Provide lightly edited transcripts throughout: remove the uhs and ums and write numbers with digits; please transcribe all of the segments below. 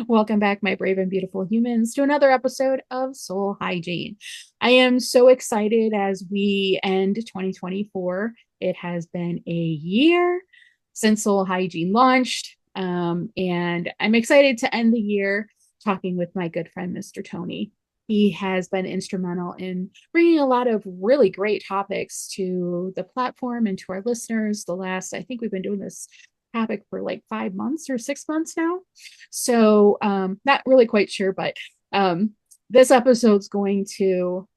Welcome back, my brave and beautiful humans, to another episode of Soul Hygiene. I am so excited as we end 2024. It has been a year since Soul Hygiene launched, and I'm excited to end the year talking with my good friend, Mr. Tony. He has been instrumental in bringing a lot of really great topics to the platform and to our listeners. I think we've been doing this topic for like 5 months or 6 months now. So, not really quite sure, but this episode's going to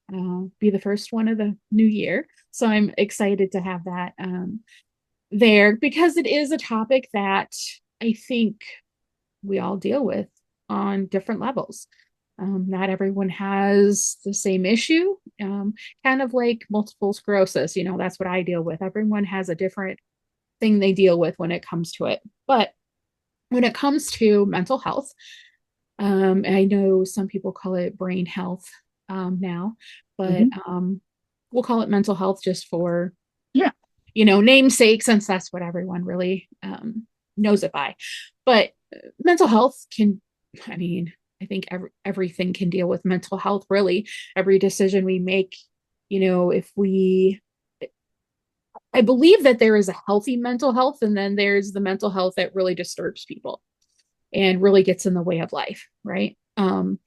be the first one of the new year. So I'm excited to have that there because it is a topic that I think we all deal with on different levels. Not everyone has the same issue, kind of like multiple sclerosis. That's what I deal with. Everyone has a different thing they deal with when it comes to it. But when it comes to mental health, I know some people call it brain health now, but Hmm. we'll call it mental health just for, Yeah. namesake, since that's what everyone really knows it by. But mental health can, I mean, I think everything can deal with mental health, really. Every decision we make, if we I believe that there is a healthy mental health, and then there's the mental health that really disturbs people and really gets in the way of life, right? I Mm.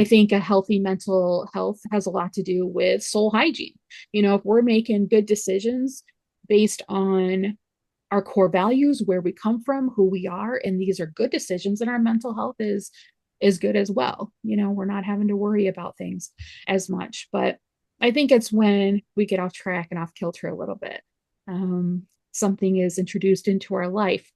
think a healthy mental health has a lot to do with soul hygiene. If we're making good decisions based on our core values, where we come from, who we are, and these are good decisions, and our mental health is good as well. We're not having to worry about things as much. But I think it's when we get off track and off kilter a little bit. Something is introduced into our life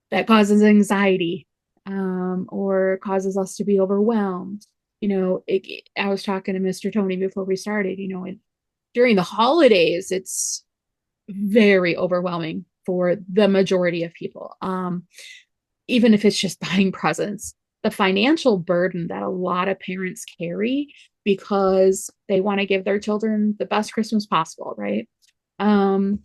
that causes anxiety, or causes us to be overwhelmed. I was talking to Mr. Tony before we started, and during the holidays, it's very overwhelming for the majority of people. Even if it's just buying presents, the financial burden that a lot of parents carry because they want to give their children the best Christmas possible, right? Um,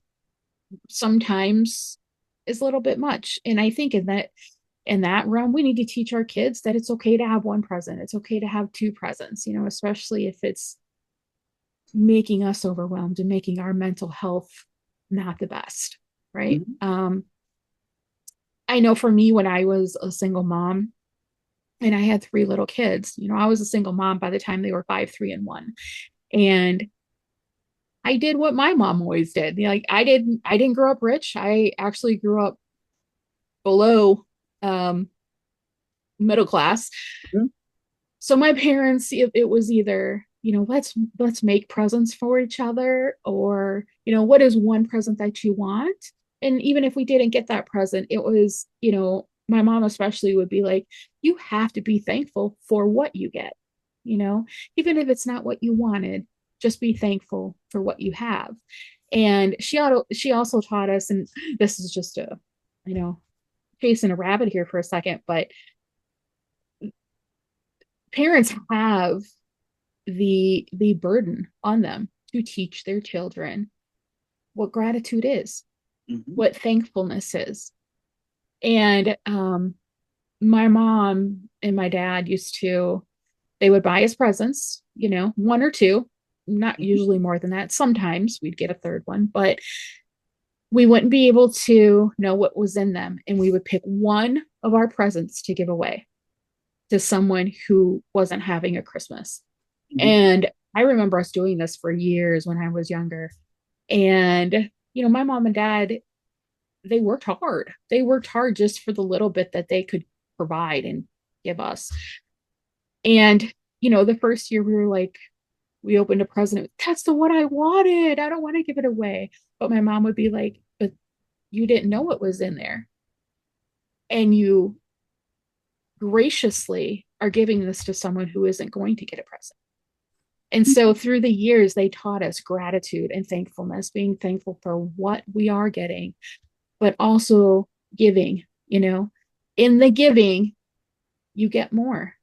Sometimes is a little bit much. And I think in that realm, we need to teach our kids that it's okay to have one present. It's okay to have two presents, especially if it's making us overwhelmed and making our mental health not the best, right? Mhm. I know for me, when I was a single mom and I had three little kids, I was a single mom by the time they were 5, 3, and 1. And I did what my mom always did. Like I didn't grow up rich. I actually grew up below um middle class. Mhm. So my parents, it was either, let's make presents for each other, or, what is one present that you want? And even if we didn't get that present, it was, my mom especially would be like, you have to be thankful for what you get, you know, even if it's not what you wanted, just be thankful for what you have. And she also taught us, and this is just a, you know, chasing a rabbit here for a second, but parents have the burden on them to teach their children what gratitude is, Mhm. what thankfulness is. And my mom and my dad they would buy us presents, one or two, not Mhm. usually more than that. Sometimes we'd get a third one, but we wouldn't be able to know what was in them. And we would pick one of our presents to give away to someone who wasn't having a Christmas. Mhm. And I remember us doing this for years when I was younger. And, my mom and dad, they worked hard. They worked hard just for the little bit that they could provide and give us. And, the first year we were like, we opened a present. That's the one I wanted. I don't want to give it away. But my mom would be like, but you didn't know what was in there. And you graciously are giving this to someone who isn't going to get a present. And so through the years, they taught us gratitude and thankfulness, being thankful for what we are getting, but also giving, in the giving, you get more.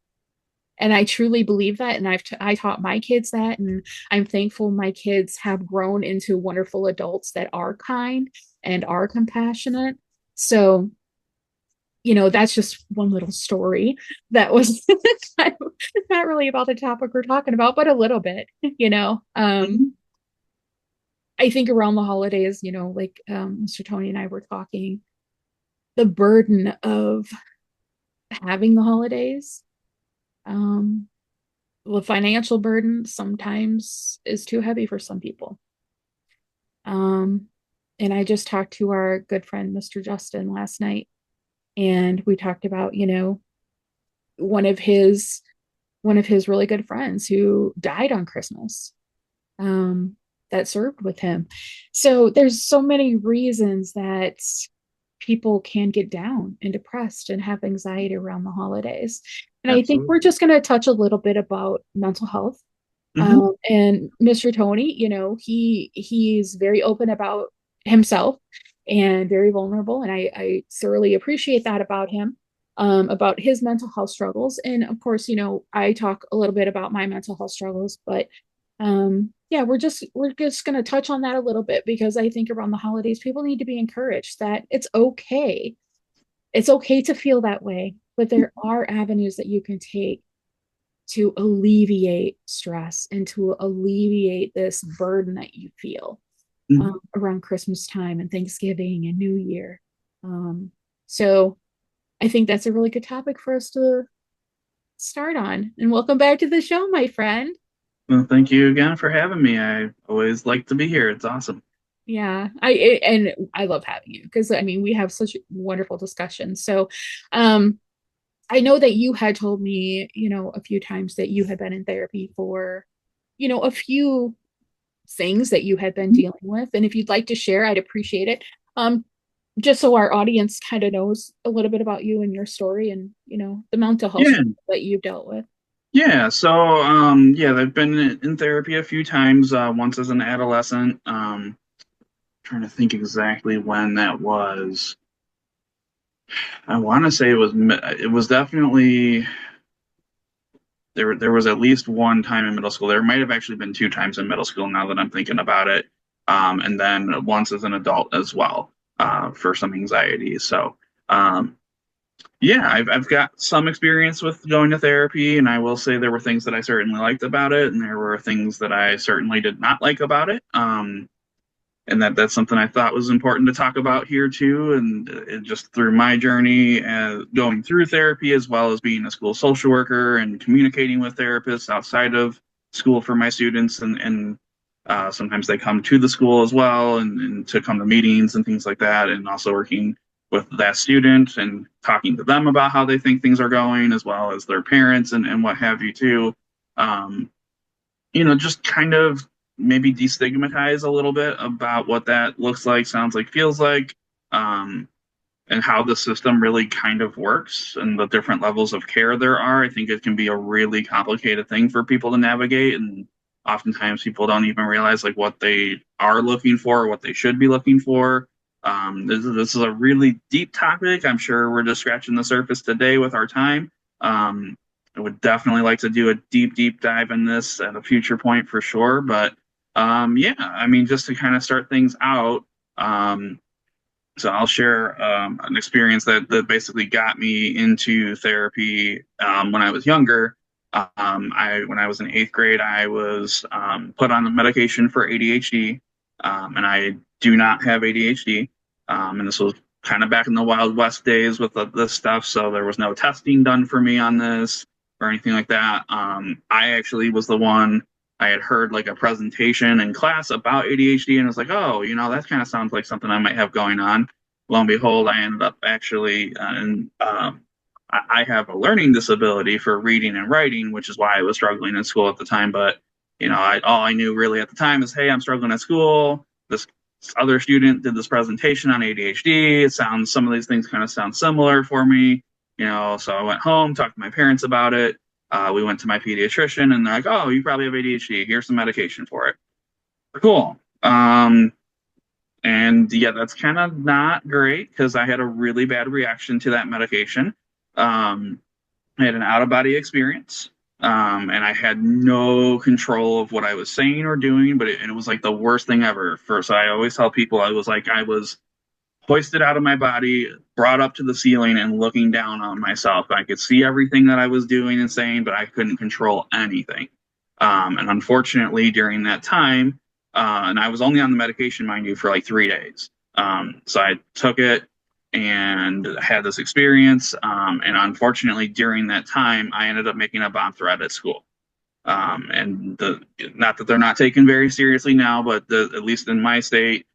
And I truly believe that. And I taught my kids that. And I'm thankful my kids have grown into wonderful adults that are kind and are compassionate. So that's just one little story that was kind of not really about the topic we're talking about, but a little bit, you know. Mhm. I think around the holidays, like Mr. Tony and I were talking, the burden of having the holidays, um, the financial burden sometimes is too heavy for some people. Um, and I just talked to our good friend, Mr. Justin, last night, and we talked about, one of his one of his really good friends who died on Christmas, um, that served with him. So there's so many reasons that people can get down and depressed and have anxiety around the holidays. And I think we're Absolutely. just going to touch a little bit about mental health. Hmm. And Mr. Tony, he's very open about himself and very vulnerable, and I thoroughly appreciate that about him, about his mental health struggles. And of course, I talk a little bit about my mental health struggles, but yeah, we're just going to touch on that a little bit because I think around the holidays, people need to be encouraged that it's okay. It's okay to feel that way, but there are avenues that you can take to alleviate stress and to alleviate this burden that you feel Hmm. around Christmas time and Thanksgiving and New Year. So I think that's a really good topic for us to start on. And welcome back to the show, my friend. Well, thank you again for having me. I always like to be here. It's awesome. Yeah, and I love having you because I mean we have such wonderful discussions. So, I know that you had told me, a few times that you had been in therapy for, a few things that you had been dealing with. And if you'd like to share, I'd appreciate it. Um, just so our audience kind of knows a little bit about you and your story and, the mental health Yeah, that you've dealt with. yeah. So, yeah, I've been in therapy a few times. Once as an adolescent. Trying to think exactly when that was. I want to say it was definitely there was at least one time in middle school. There might have actually been two times in middle school now that I'm thinking about it. And then once as an adult as well, for some anxiety. So, um, yeah, I've got some experience with going to therapy, and I will say there were things that I certainly liked about it, and there were things that I certainly did not like about it. And that's something I thought was important to talk about here too. And it just through my journey going through therapy, as well as being a school social worker and communicating with therapists outside of school for my students, and sometimes they come to the school as well, and to come to meetings and things like that, and also working with that student and talking to them about how they think things are going, as well as their parents and what have you too. Um, just kind of maybe destigmatize a little bit about what that looks like, sounds like, feels like, um, and how the system really kind of works and the different levels of care there are. I think it can be a really complicated thing for people to navigate, and oftentimes people don't even realize like what they are looking for or what they should be looking for. This is a really deep topic. I'm sure we're just scratching the surface today with our time. Um, I would definitely like to do a deep dive in this at a future point for sure. But yeah, I mean, just to kind of start things out, um, so I'll share an experience that basically got me into therapy when I was younger. When I was in eighth grade, I was put on a medication for ADHD, and I do not have ADHD. And this was kind of back in the Wild West days with this stuff, so there was no testing done for me on this or anything like that. I actually was the one. I had heard like a presentation in class about ADHD, and I was like, oh, that kind of sounds like something I might have going on. Lo and behold, I ended up actually, and I have a learning disability for reading and writing, which is why I was struggling in school at the time. But all I knew really at the time is, hey, I'm struggling at school. This other student did this presentation on ADHD. Some of these things kind of sound similar for me, So I went home, talked to my parents about it. We went to my pediatrician, and they're like, "Oh, you probably have ADHD. Here's some medication for it." Cool. And yeah, that's kind of not great because I had a really bad reaction to that medication. Um, I had an out of body experience, and I had no control of what I was saying or doing, but it was like the worst thing ever. So I always tell people I was hoisted out of my body, brought up to the ceiling, and looking down on myself. I could see everything that I was doing and saying, but I couldn't control anything. And unfortunately, during that time, and I was only on the medication, mind you, for like 3 days. So I took it and had this experience. And unfortunately, during that time, I ended up making a bomb threat at school. And not that they're not taken very seriously now, but at least in my state,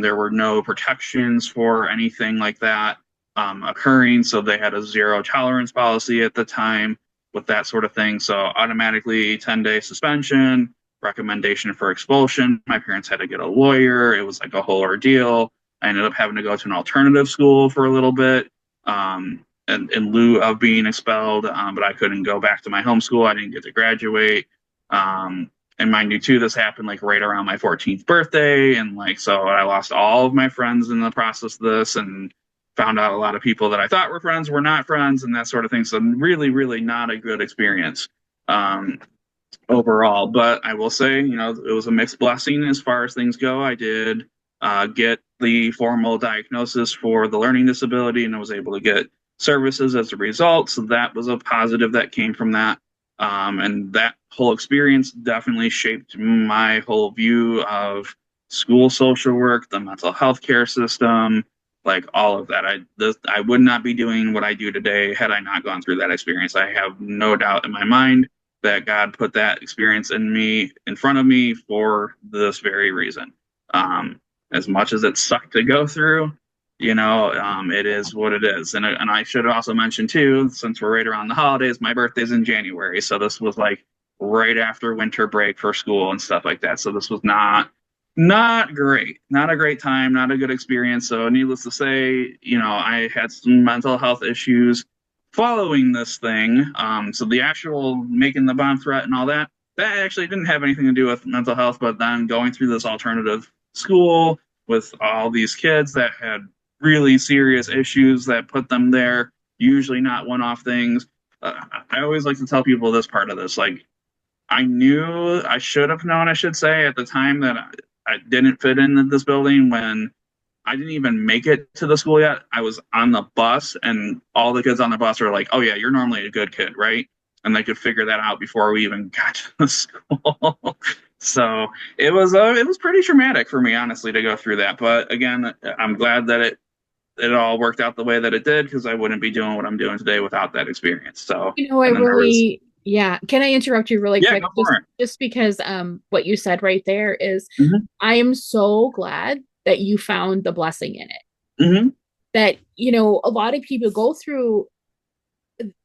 there were no protections for anything like that occurring. So they had a zero tolerance policy at the time with that sort of thing. So automatically 10-day suspension, recommendation for expulsion. My parents had to get a lawyer. It was like a whole ordeal. I ended up having to go to an alternative school for a little bit. In lieu of being expelled, but I couldn't go back to my home school. I didn't get to graduate. And mind you, too, this happened like right around my 14th birthday. And like, so I lost all of my friends in the process of this and found out a lot of people that I thought were friends were not friends and that sort of thing. So really, really not a good experience overall. But I will say, it was a mixed blessing as far as things go. I did get the formal diagnosis for the learning disability and I was able to get services as a result. So that was a positive that came from that. And that whole experience definitely shaped my whole view of school social work, the mental health care system, like all of that. I would not be doing what I do today had I not gone through that experience. I have no doubt in my mind that God put that experience in front of me for this very reason. As much as it sucked to go through, it is what it is. And I should also mention too, since we're right around the holidays, my birthday's in January. So this was like right after winter break for school and stuff like that. So this was not great, not a great time, not a good experience. So needless to say, I had some mental health issues following this thing. So the actual making the bomb threat and all that, that actually didn't have anything to do with mental health, but then going through this alternative school with all these kids that had really serious issues that put them there, usually not one-off things. I always like to tell people this part of this. Like, I should have known, I should say, at the time that I didn't fit in this building when I didn't even make it to the school yet. I was on the bus, and all the kids on the bus were like, "Oh yeah, you're normally a good kid, right?" And they could figure that out before we even got to the school. So it was pretty traumatic for me, honestly, to go through that. But again, I'm glad that it all worked out the way that it did because I wouldn't be doing what I'm doing today without that experience. So, I and then there was, really, yeah. Can I interrupt you really yeah, quick? go Just for it. just because what you said right there is Hmm. I am so glad that you found the blessing in it. Hmm. That, a lot of people go through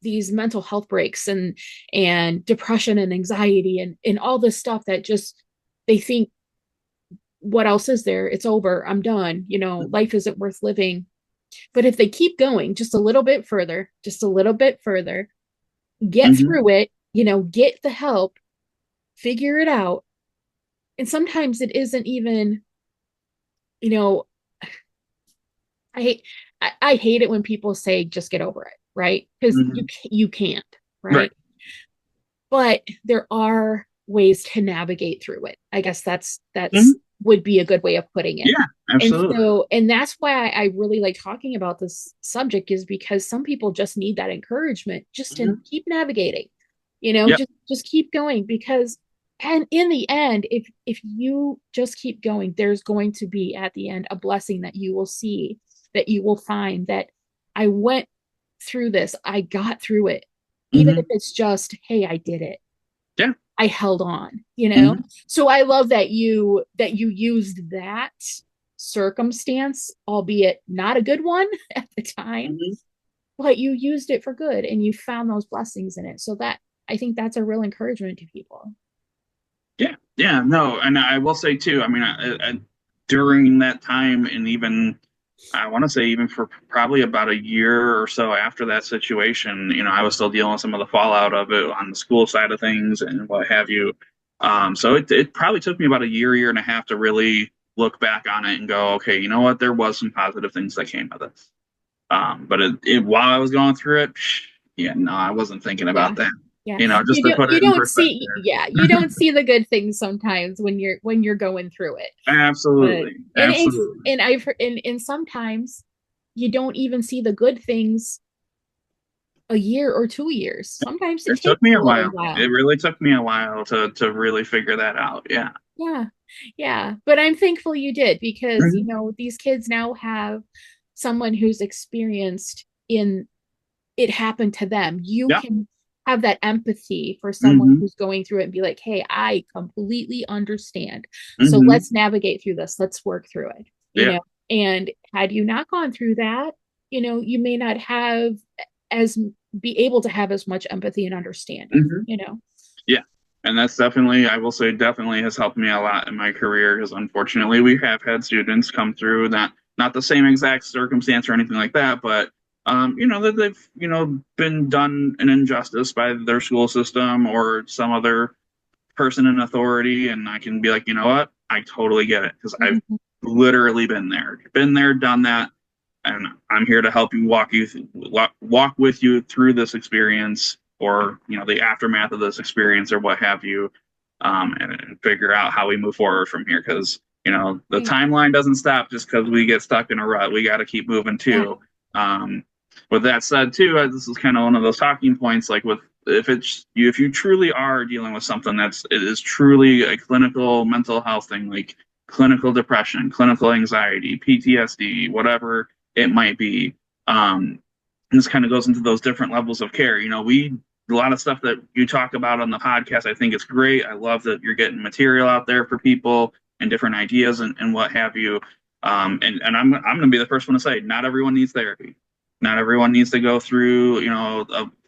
these mental health breaks and depression and anxiety and all this stuff that just they think, what else is there? It's over. I'm done. Life isn't worth living. But if they keep going just a little bit further, just a little bit further, get Hmm. through it, get the help, figure it out. And sometimes it isn't even, you know, I hate I hate it when people say just get over it, right? Because Hmm. you can't, Right. right? But there are ways to navigate through it. I guess that's Hmm. would be a good way of putting it. Yeah, And absolutely. so, and that's why I really like talking about this subject, is because some people just need that encouragement just to Hmm. keep navigating, Yep. just keep going. Because, and in the end, if you just keep going, there's going to be at the end a blessing that you will see, that you will find that I went through this, I got through it, even if Hmm. it's just, hey, I did it, Yeah. I held on. Hmm. So I love that you used that circumstance, albeit not a good one at the time, Hmm. but you used it for good and you found those blessings in it. So that, I think that's a real encouragement to people. Yeah. Yeah. No, and I will say too. I mean, during that time, and even I want to say even for probably about a year or so after that situation, I was still dealing with some of the fallout of it on the school side of things and what have you. So it probably took me about a year and a half to really look back on it and go, okay, you know what? There was some positive things that came of this. But while I was going through it, yeah, no, I wasn't thinking Yeah. about that. Yeah. Just to put You it in don't see, perspective. yeah, you don't see the good things sometimes when you're going through it. But Absolutely. Absolutely. and I've heard and sometimes you don't even see the good things a year or 2 years. Sometimes it It took takes me a a little while. It while. really took me a while to really figure that out. Yeah. Yeah. Yeah. But I'm thankful you did because, Hmm. these kids now have someone who's experienced in it happened to them. You Yeah. can have that empathy for someone Hmm. who's going through it and be like, hey, I completely understand. So Hmm. let's navigate through this. Let's work through it, Yeah. And had you not gone through that, you may not have as be able to have as much empathy and Hmm. understanding. Yeah. And that's definitely, I will say, definitely has helped me a lot in my career because unfortunately we have had students come through that not the same exact circumstance or anything like that, but that they've, been done an injustice by their school system or some other person in authority. And I can be like, you know what? I totally get it because I've Mhm. literally been there, done that. And I'm here to help you walk with you through this experience or the aftermath of this experience or what have you, and figure out how we move forward from here because the Right. timeline doesn't stop just because we get stuck in a rut. We got to keep moving Yeah. too. With that said too, this is kind of one of those talking points, like with if you truly are dealing with something it is truly a clinical mental health thing, like clinical depression, clinical anxiety, PTSD, whatever it might be. And this kind of goes into those different levels of care. A lot of stuff that you talk about on the podcast, I think it's great. I love that you're getting material out there for people and different ideas and what have you. And I'm going to be the first one to say, not everyone needs therapy. Not everyone needs to go through,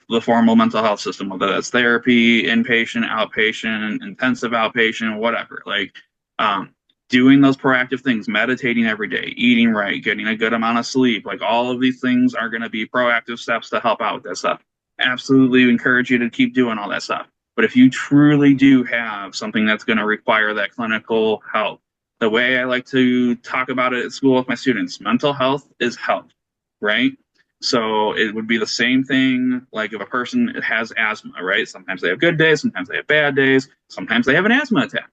the formal mental health system, whether that's therapy, inpatient, outpatient, intensive outpatient, whatever. Like, um, doing those proactive things, meditating every day, eating right, getting a good amount of sleep, like all of these things are going to be proactive steps to help out with that stuff. Absolutely encourage you to keep doing all that stuff. But if you truly do have something that's going to require that clinical help, the way I like to talk about it at school with my students, mental health is health, right? So it would be the same thing like if a person has asthma, right? Sometimes they have good days, sometimes they have bad days, sometimes they have an asthma attack.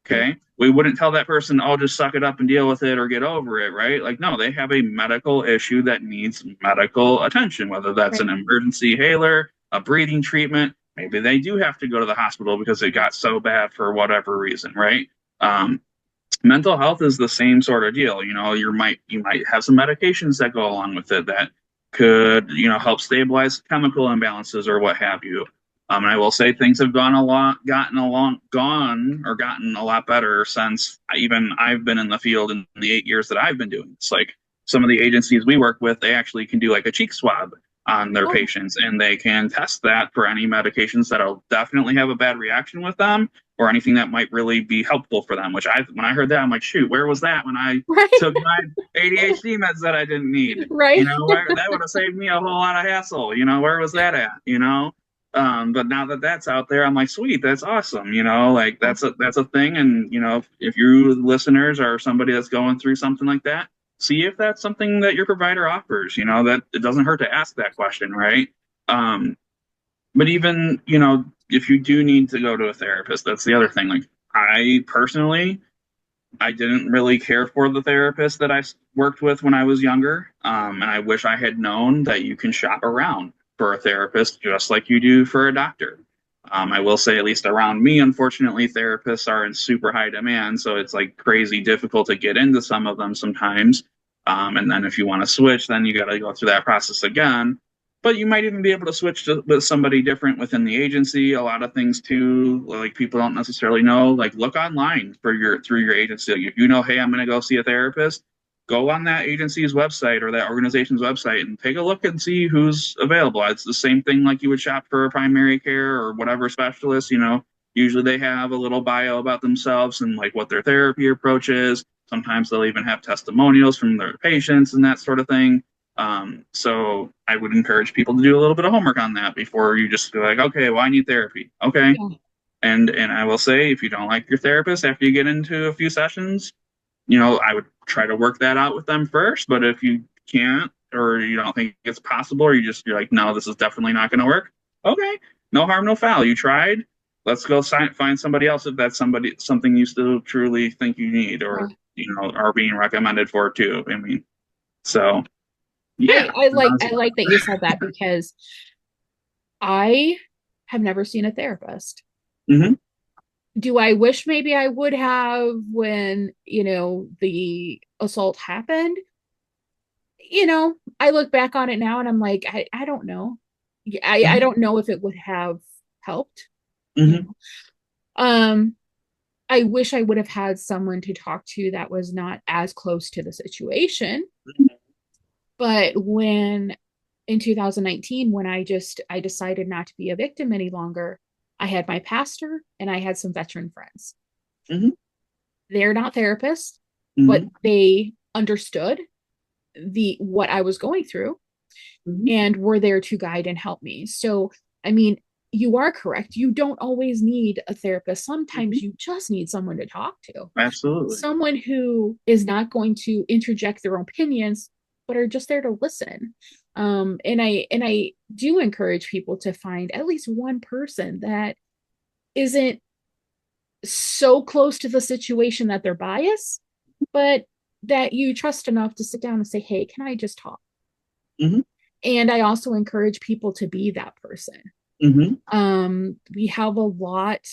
Yeah. Okay. We wouldn't tell that person, oh, just suck it up and deal with it or get over it, right? Like, no, they have a medical issue that needs medical attention, whether that's an Right. emergency inhaler, a breathing treatment. Maybe they do have to go to the hospital because it got so bad for whatever reason, right? Um, Mental health is the same sort of deal. You might have some medications that go along with it that could help stabilize chemical imbalances or what have you. And I will say things have gotten a lot better since even I've been in the field in the 8 years that I've been doing this. Like some of the agencies we work with, they actually can do like a cheek swab on their Oh, patients and they can test that for any medications that'll definitely have a bad reaction with them or anything that might really be helpful for them. Which when I heard that, I'm like, shoot, where was that when I right. took my ADHD meds that I didn't need? Right. That would have saved me a whole lot of hassle. Where was that at? But now that that's out there, I'm like, sweet, that's awesome. Like Yeah. that's a thing. And if you listeners are somebody that's going through something like that, see if that's something that your provider offers. That it doesn't hurt to ask that question, right? Um, but even, if you do need to go to a therapist, that's the other thing. Like I personally, I didn't really care for the therapist that I worked with when I was younger. And I wish I had known that you can shop around for a therapist just like you do for a doctor. I will say, at least around me, unfortunately, therapists are in super high demand. So it's like crazy difficult to get into some of them sometimes. And then if you want to switch, then you got to go through that process again. But you might even be able to switch with somebody different within the agency. A lot of things too, like people don't necessarily know. Like look online for through your agency. Like, if you know, hey, I'm going to go see a therapist, go on that agency's website or that organization's website and take a look and see who's available. It's the same thing like you would shop for a primary care or whatever specialist. Usually they have a little bio about themselves and like what their therapy approach is. Sometimes they'll even have testimonials from their patients and that sort of thing. So I would encourage people to do a little bit of homework on that before you just be like, okay, well, I need therapy. Okay. Yeah. And I will say, if you don't like your therapist after you get into a few sessions, I would try to work that out with them first. But if you can't, or you don't think it's possible, or you're like, no, this is definitely not going to work. Okay. no harm, no foul. You tried. Let's go find somebody else if that's something you still truly think you need, or are being recommended for too. I mean, so I yeah. I like I like that you said that because I have never seen a therapist. Hmm. Do I wish maybe I would have when, the assault happened? I look back on it now and I'm like, I don't know. I Hmm. don't know if it would have helped. You Hmm. know. I wish I would have had someone to talk to that was not as close to the situation. But when in 2019, when I decided not to be a victim any longer, I had my pastor and I had some veteran friends. Hmm. They're not therapists, but Hmm. they understood the what I was going through Hmm. and were there to guide and help me. So, I mean, you are correct. You don't always need a therapist. Hmm. Sometimes you just need someone to talk to. Absolutely. Someone who is not going to interject their own opinions, but are just there to listen. And I do encourage people to find at least one person that isn't so close to the situation that they're biased, but that you trust enough to sit down and say, "Hey, can I just talk?" Hmm. And I also encourage people to be that person. Hmm. We have a lot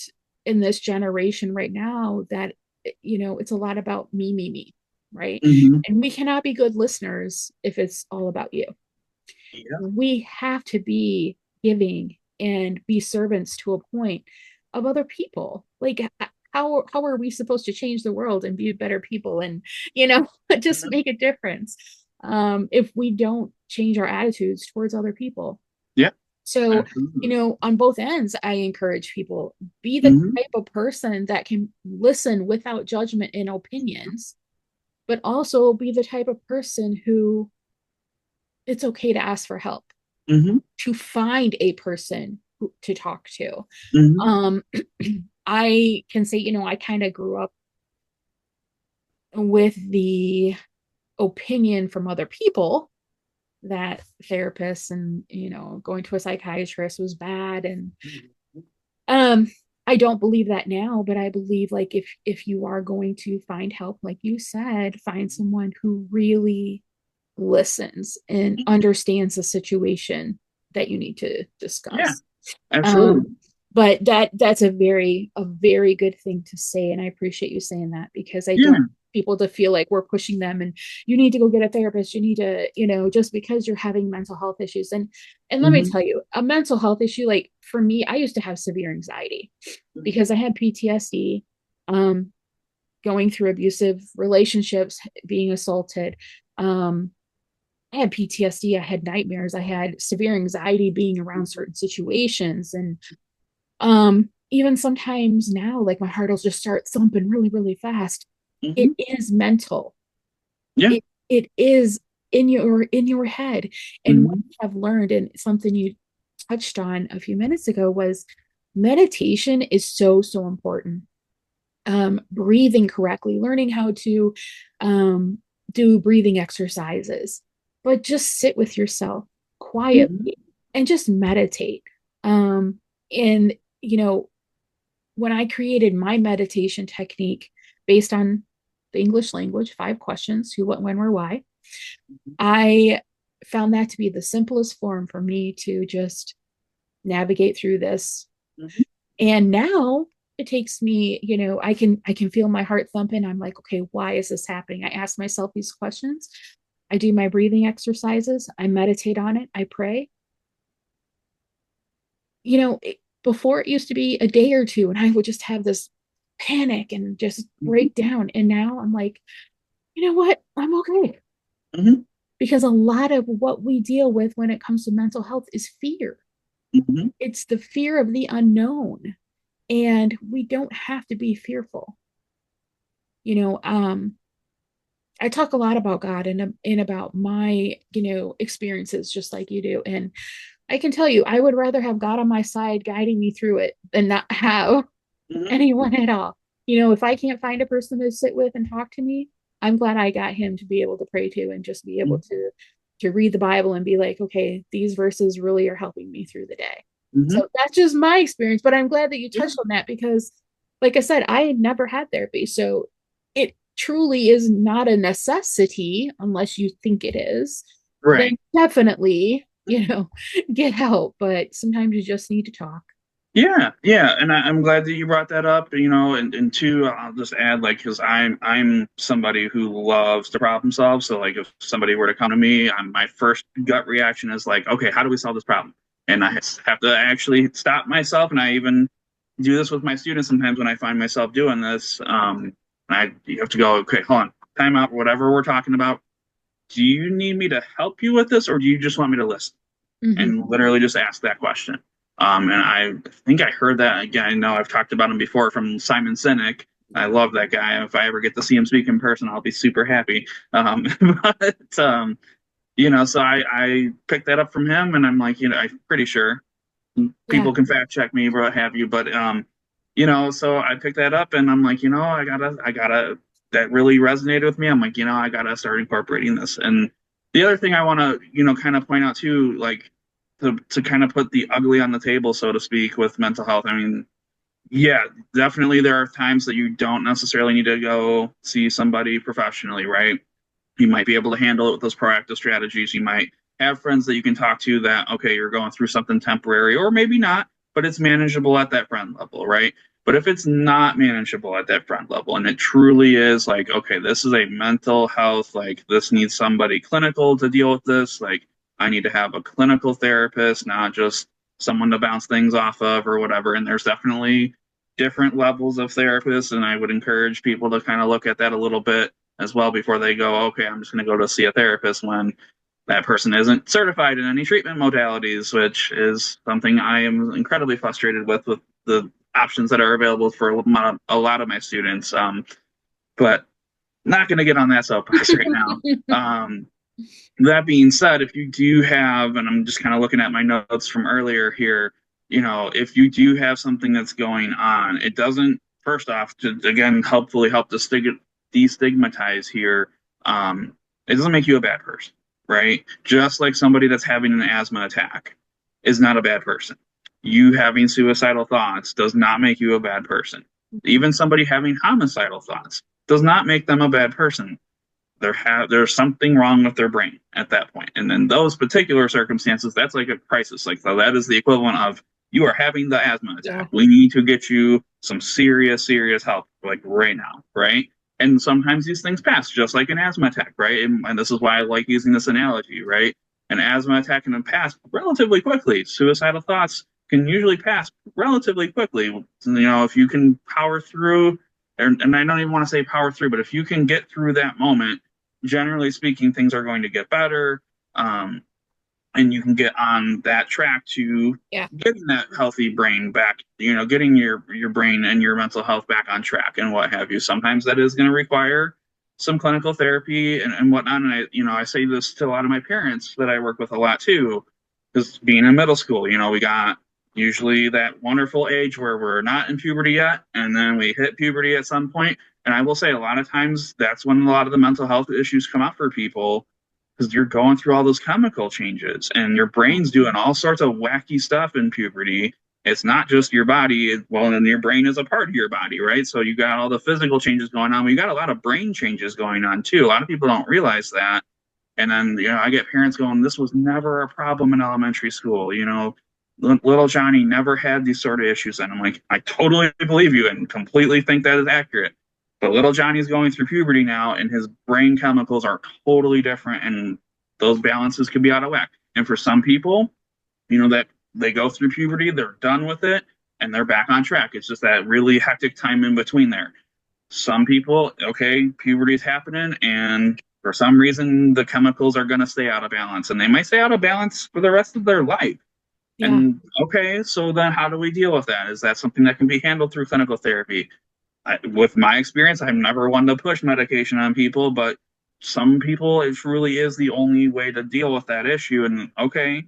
in this generation right now that, it's a lot about me, right? Hmm. And we cannot be good listeners if it's all about you. Yeah. We have to be giving and be servants to a point of other people. Like, how are we supposed to change the world and be better people and, just Hmm. make a difference, if we don't change our attitudes towards other people? Yeah. So, Absolutely. on both ends, I encourage people, be the Hmm. type of person that can listen without judgment and opinions, but also be the type of person who it's okay to ask for help, Hmm. to find a person to talk to. Hmm. Um, I can say, I kind of grew up with the opinion from other people that therapists and, going to a psychiatrist was bad. And Um, I don't believe that now, but I believe like if you are going to find help, like you said, find someone who really listens and understands the situation that you need to Yeah. discuss. Absolutely. But that's a very good thing to say, and I appreciate you saying that because I don't Yeah. want people to feel like we're pushing them and you need to go get a therapist. You need to, just because you're having mental health issues. And let me Hmm. tell you, a mental health issue, like for me, I used to have severe anxiety because I had PTSD, um, going through abusive relationships, being assaulted. Um, I had PTSD, I had nightmares, I had severe anxiety being around certain situations. And even sometimes now, like my heart will just start thumping really, really fast. It Hmm. is mental. Yeah. It is in your head. And what Hmm. I've learned, and something you touched on a few minutes ago, was meditation is so, so important. Breathing correctly, learning how to um, do breathing exercises, but just sit with yourself Hmm. quietly and just meditate. And you know, when I created my meditation technique based on the English language, 5 questions: who, what, when, where, why, I found that to be the simplest form for me to just navigate through this. Hmm. And now it takes me, I can feel my heart thumping. I'm like, okay, why is this happening? I ask myself these questions. I do my breathing exercises. I meditate on it. I pray. Before it used to be a day or two and I would just have this panic and just Hmm. break down. And now I'm like, you know what? I'm okay. Hmm. Because a lot of what we deal with when it comes to mental health is fear. Hmm. It's the fear of the unknown. And we don't have to be fearful. You know, I talk a lot about God and about my, experiences just like you do. And I can tell you, I would rather have God on my side guiding me through it than not have Hmm. anyone at all. If I can't find a person to sit with and talk to me, I'm glad I got him to be able to pray to and just be able to read the Bible and be like, okay, these verses really are helping me through the day. Hmm. So that's just my experience, but I'm glad that you Yeah. touched on that because, like I said, I had never had therapy. So it truly is not a necessity unless you think it is. Then Right. definitely, get help. But sometimes you just need to talk. Yeah, yeah, and I'm glad that you brought that up. And two, I'll just add, like, because I'm somebody who loves to problem solve. So, like, if somebody were to come to me, my first gut reaction is like, okay, how do we solve this problem? And I have to actually stop myself, and I even do this with my students sometimes when I find myself doing this. You have to go, okay, hold on, time out, whatever we're talking about. Do you need me to help you with this, or do you just want me to listen? Hmm. And literally just ask that question. And I think I heard that again. I know I've talked about him before from Simon Sinek. I love that guy. If I ever get to see him speak in person, I'll be super happy. But so I picked that up from him, and I'm like, I'm pretty sure Yeah. people can fact check me, what have you. But so I picked that up, and I'm like, I gotta. That really resonated with me. I'm like, I gotta start incorporating this. And the other thing I want to, kind of point out too, like to kind of put the ugly on the table, so to speak, with mental health. I mean, yeah, definitely there are times that you don't necessarily need to go see somebody professionally, right? You might be able to handle it with those proactive strategies. You might have friends that you can talk to that, okay, you're going through something temporary, or maybe not, but it's manageable at that friend level, right? But if it's not manageable at that friend level and it truly is like, okay, this is a mental health, like this needs somebody clinical to deal with this, like I need to have a clinical therapist, not just someone to bounce things off of or whatever. And there's definitely different levels of therapists. And I would encourage people to kind of look at that a little bit as well before they go, okay, I'm just going to go to see a therapist when that person isn't certified in any treatment modalities, which is something I am incredibly frustrated with the options that are available for a lot of my students. But not going to get on that soapbox right now. Um, that being said, if you do have, and I'm just kind of looking at my notes from earlier here, if you do have something that's going on, it doesn't, first off, to again, helpfully help to destigmatize here, it doesn't make you a bad person, right? Just like somebody that's having an asthma attack is not a bad person. You having suicidal thoughts does not make you a bad person. Even somebody having homicidal thoughts does not make them a bad person. There's something wrong with their brain at that point. And in those particular circumstances, that's like a crisis. Like so that is the equivalent of you are having the asthma Yeah. attack. We need to get you some serious, serious help, like right now, right? And sometimes these things pass, just like an asthma attack, right? And this is why I like using this analogy, right? An asthma attack can pass relatively quickly. Suicidal thoughts can usually pass relatively quickly. If you can power through, and I don't even want to say power through, but if you can get through that moment, generally speaking, things are going to get better. Um, and you can get on that track to Yeah. getting that healthy brain back, getting your brain and your mental health back on track and what have you. Sometimes that is going to require some clinical therapy and whatnot. And I say this to a lot of my parents that I work with a lot too, because being in middle school, we got usually that wonderful age where we're not in puberty yet, and then we hit puberty at some point. And I will say a lot of times that's when a lot of the mental health issues come up for people because you're going through all those chemical changes and your Yeah. brain's doing all sorts of wacky stuff in puberty. It's not just your body. Well, and your brain is a part of your body, right? So you got all the physical changes going on, but you got a lot of brain changes going on too. A lot of people don't realize that. And then, I get parents going, this was never a problem in elementary school. Little Johnny never had these sort of issues. And I'm like, I totally believe you and completely think that is accurate. But little Johnny's going through puberty now, and his brain chemicals are totally different, and those balances could be out of whack. And for some people, that they go through puberty, they're done with it, and they're back on track. It's just that really hectic time in between there. Some people, okay, puberty is happening, and for some reason, the chemicals are going to stay out of balance, and they might stay out of balance for the rest of their life. Yeah. And okay, so then how do we deal with that? Is that something that can be handled through clinical therapy? With my experience, I've never wanted to push medication on people, but some people, it truly is the only way to deal with that issue. And okay,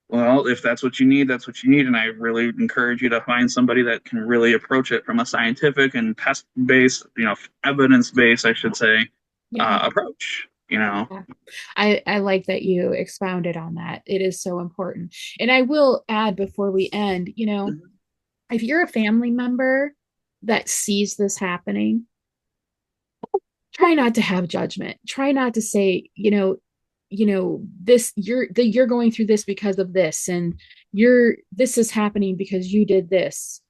well, if that's what you need, that's what you need. And I really encourage you to find somebody that can really approach it from a scientific and test based, evidence based, I should say, Yeah. approach. you know. Yeah. I like that you expounded on that. It is so important. And I will add before we end, Mhm. if you're a family member that sees this happening, try not to have judgment. Try not to say, this you're going through this because of this, and this is happening because you did this.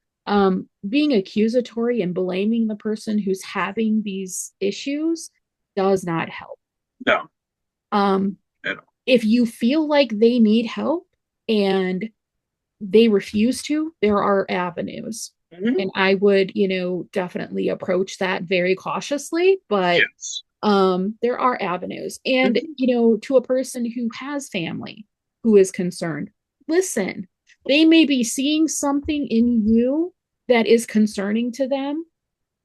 Being accusatory and blaming the person who's having these issues does not help. No, Um, at all. if you feel like they need help and they refuse to, there are avenues. Mhm. And I would, definitely approach that very cautiously, but Yes. there are avenues. And, Mhm. to a person who has family who is concerned, listen. They may be seeing something in you that is concerning to them.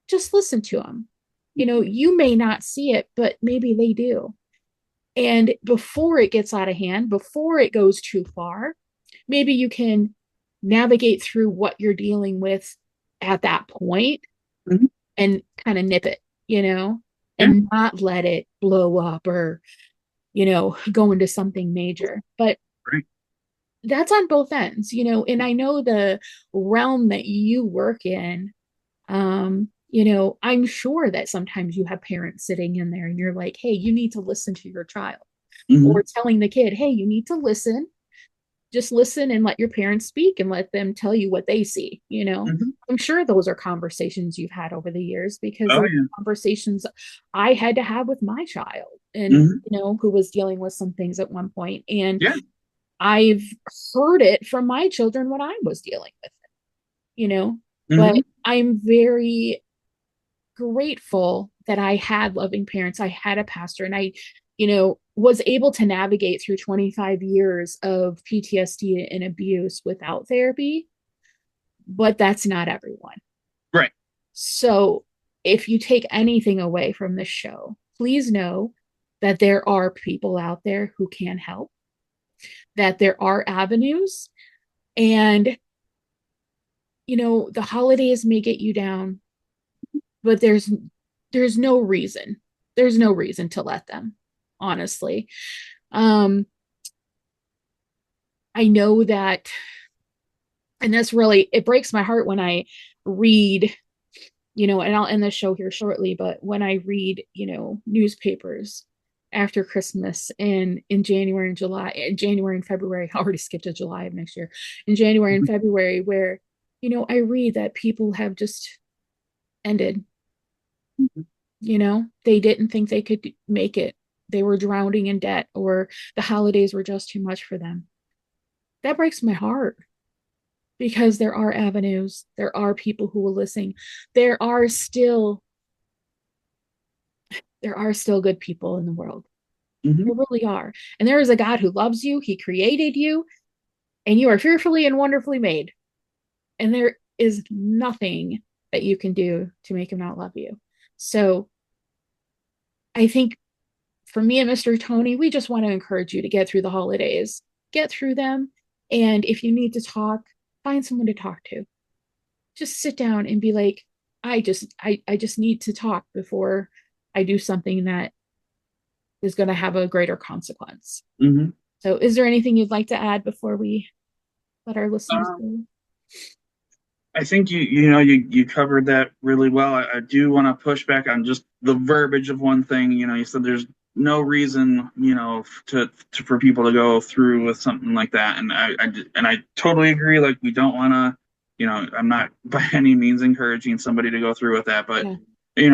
Just listen to them. You may not see it, but maybe they do. And before it gets out of hand, before it goes too far, maybe you can navigate through what you're dealing with at that point Mhm. and kind of nip it, Yeah. and not let it blow up or, go into something major. But Right. that's on both ends, and I know the realm that you work in. I'm sure that sometimes you have parents sitting in there and you're like, hey, you need to listen to your child, Hmm. or telling the kid, hey, you need to listen. Just listen and let your parents speak and let them tell you what they see. Hmm. I'm sure those are conversations you've had over the years, because Oh those yeah. are conversations I had to have with my child, and Hmm. who was dealing with some things at one point. And Yeah. I've heard it from my children when I was dealing with it, but Hmm. I'm very grateful that I had loving parents. I had a pastor, and I, was able to navigate through 25 years of PTSD and abuse without therapy, but that's not everyone. Right. So if you take anything away from this show, please know that there are people out there who can help, that there are avenues, and, the holidays may get you down, but there's no reason. There's no reason to let them, honestly. Um, I know that, and this really, it breaks my heart when I read, and I'll end the show here shortly, but when I read, newspapers after Christmas and in January and July, January and February, I already skipped to July of next year, in January and February, where, I read that people have just ended. They didn't think they could make it. They were drowning in debt, or the holidays were just too much for them. That breaks my heart, because there are avenues, there are people who will listen. There are still there are still good people in the world. Hmm. There really are. And there is a God who loves you. He created you, and you are fearfully and wonderfully made. And there is nothing that you can do to make him not love you. So I think, for me and Mr. Tony, we just want to encourage you to get through the holidays, get through them. And if you need to talk, find someone to talk to. Just sit down and be like, I just need to talk before I do something that is going to have a greater consequence. Hmm. So is there anything you'd like to add before we let our listeners Um, go? I think you covered that really well. I do want to push back on just the verbiage of one thing. You said there's no reason, for people to go through with something like that, and I totally agree. Like we don't want to, I'm not by any means encouraging somebody to go through with that, but Yeah.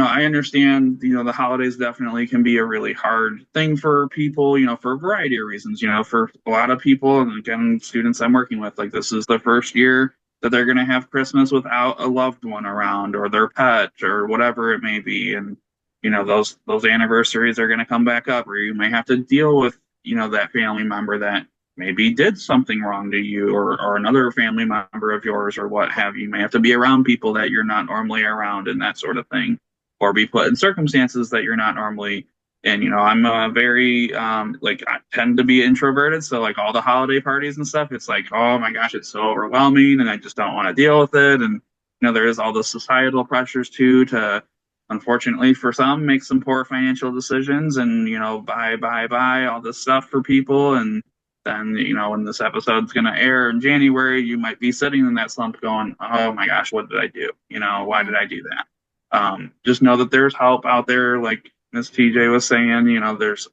I understand. The holidays definitely can be a really hard thing for people. For a variety of reasons. For a lot of people, and again, students I'm working with, like this is the first year that they're going to have Christmas without a loved one around or their pet or whatever it may be. And, those anniversaries are going to come back up, or you may have to deal with, that family member that maybe did something wrong to you, or another family member of yours or what have you. You may have to be around people that you're not normally around and that sort of thing, or be put in circumstances that you're not normally. And I'm very like I tend to be introverted, so like all the holiday parties and stuff, it's like, oh my gosh, it's so overwhelming, and I just don't want to deal with it. And there is all the societal pressures too to unfortunately for some, make some poor financial decisions and, buy all this stuff for people. And then, when this episode's going to air in January, you might be sitting in that slump going, oh my gosh, what did I do? Why did I do that? Just know that there's help out there. Like Miss TJ was saying, there's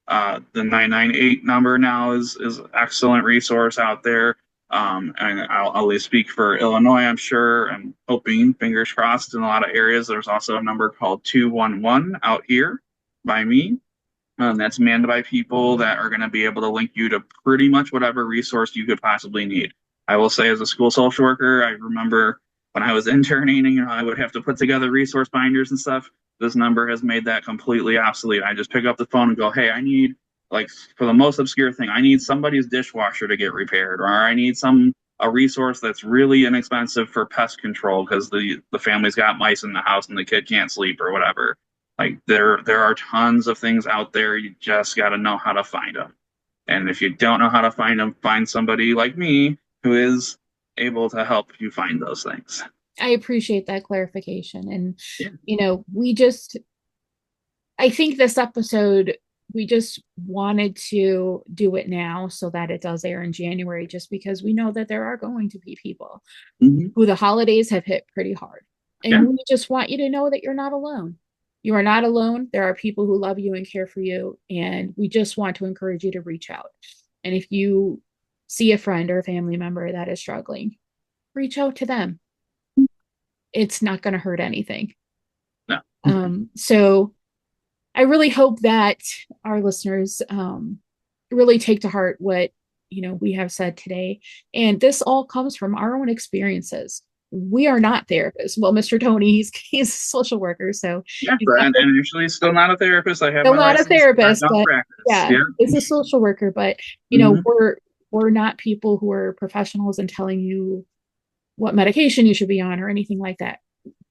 the 998 number now is excellent resource out there. And I'll at least speak for Illinois, I'm sure. I'm hoping, fingers crossed, in a lot of areas. There's also a number called 211 out here by me. That's manned by people that are going to be able to link you to pretty much whatever resource you could possibly need. I will say, as a school social worker, I remember when I was interning, I would have to put together resource binders and stuff. This number has made that completely obsolete. I just pick up the phone and go, hey, I need, like, for the most obscure thing, I need somebody's dishwasher to get repaired, or I need a resource that's really inexpensive for pest control because the family's got mice in the house and the kid can't sleep or whatever. Like there are tons of things out there. You just got to know how to find them. And if you don't know how to find them, find somebody like me who is able to help you find those things. I appreciate that clarification. And, Yeah. I think this episode, we just wanted to do it now so that it does air in January, just because we know that there are going to be people Mm-hmm. who the holidays have hit pretty hard. Yeah. And we just want you to know that you're not alone. You are not alone. There are people who love you and care for you. And we just want to encourage you to reach out. And if you see a friend or a family member that is struggling, reach out to them. It's not going to hurt anything. No. So I really hope that our listeners really take to heart what we have said today. And this all comes from our own experiences. We are not therapists. Well, Mr. Tony, he's a social worker, so Yeah, he's and actually still not a therapist. I have still my not a license. I therapist, don't but practice. yeah, Yeah. he's a social worker. But Mm-hmm. we're not people who are professionals in telling you what medication you should be on or anything like that.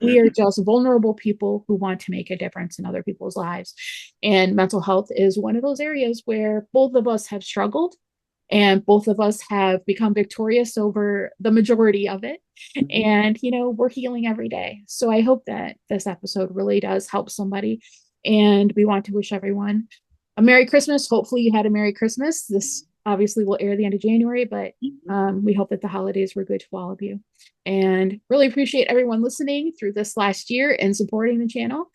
We are Mm-hmm. just vulnerable people who want to make a difference in other people's lives. And mental health is one of those areas where both of us have struggled and both of us have become victorious over the majority of it. Mm-hmm. And, we're healing every day. So I hope that this episode really does help somebody. And we want to wish everyone a Merry Christmas. Hopefully, you had a Merry Christmas. This obviously will air the end of January, but we hope that the holidays were good to all of you. And really appreciate everyone listening through this last year and supporting the channel.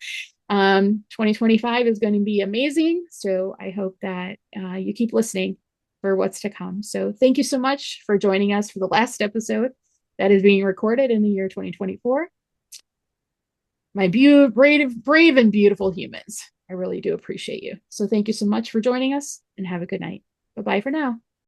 2025 is going to be amazing. So I hope that you keep listening for what's to come. So thank you so much for joining us for the last episode that is being recorded in the year 2024. My brave and beautiful humans. I really do appreciate you. So thank you so much for joining us and have a good night. Bye-bye for now.